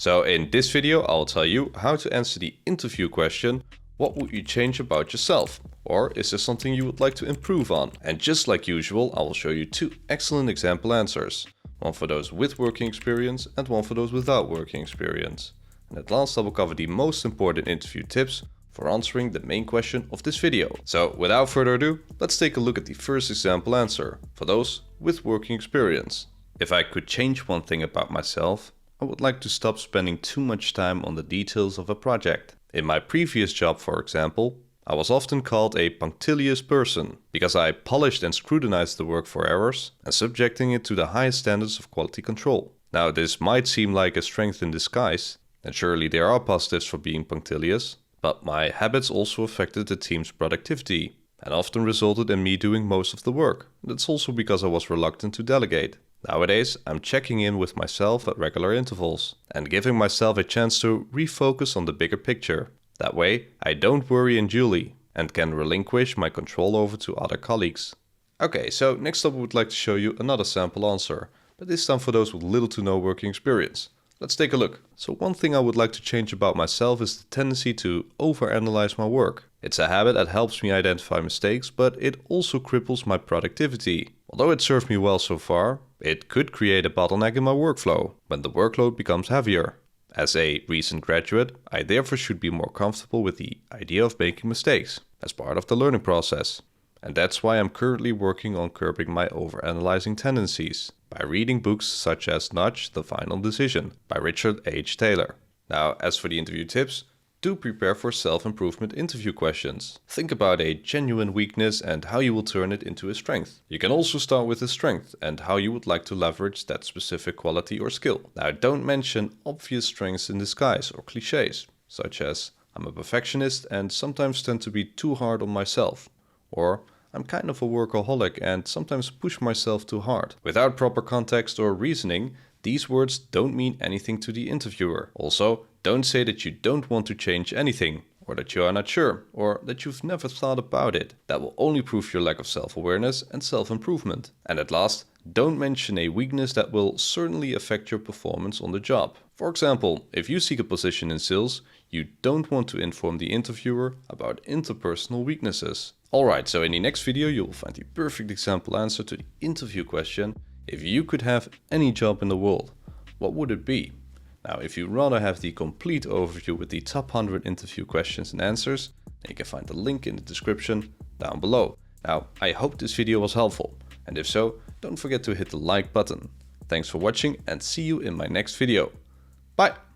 So in this video, I'll tell you how to answer the interview question, what would you change about yourself? Or is there something you would like to improve on? And just like usual, I will show you two excellent example answers. One for those with working experience and one for those without working experience. And at last I will cover the most important interview tips for answering the main question of this video. So without further ado, let's take a look at the first example answer for those with working experience. If I could change one thing about myself, I would like to stop spending too much time on the details of a project. In my previous job, for example, I was often called a punctilious person because I polished and scrutinized the work for errors and subjecting it to the highest standards of quality control. Now this might seem like a strength in disguise, and surely there are positives for being punctilious, but my habits also affected the team's productivity and often resulted in me doing most of the work. That's also because I was reluctant to delegate. Nowadays, I'm checking in with myself at regular intervals and giving myself a chance to refocus on the bigger picture. That way, I don't worry unduly and can relinquish my control over to other colleagues. Okay, so next up I would like to show you another sample answer, but this time for those with little to no working experience. Let's take a look. So one thing I would like to change about myself is the tendency to overanalyze my work. It's a habit that helps me identify mistakes, but it also cripples my productivity. Although it served me well so far, it could create a bottleneck in my workflow when the workload becomes heavier. As a recent graduate, I therefore should be more comfortable with the idea of making mistakes as part of the learning process. And that's why I'm currently working on curbing my overanalyzing tendencies by reading books such as Nudge: The Final Decision by Richard H. Taylor. Now, as for the interview tips, do prepare for self-improvement interview questions. Think about a genuine weakness and how you will turn it into a strength. You can also start with a strength and how you would like to leverage that specific quality or skill. Now, don't mention obvious strengths in disguise or cliches, such as I'm a perfectionist and sometimes tend to be too hard on myself, or I'm kind of a workaholic and sometimes push myself too hard. Without proper context or reasoning, these words don't mean anything to the interviewer. Also, don't say that you don't want to change anything, or that you are not sure, or that you've never thought about it. That will only prove your lack of self-awareness and self-improvement. And at last, don't mention a weakness that will certainly affect your performance on the job. For example, if you seek a position in sales, you don't want to inform the interviewer about interpersonal weaknesses. Alright, so in the next video you will find the perfect example answer to the interview question. If you could have any job in the world, what would it be? Now, if you rather have the complete overview with the top 100 interview questions and answers, then you can find the link in the description down below. Now, I hope this video was helpful, and if so, don't forget to hit the like button. Thanks for watching and see you in my next video. Bye!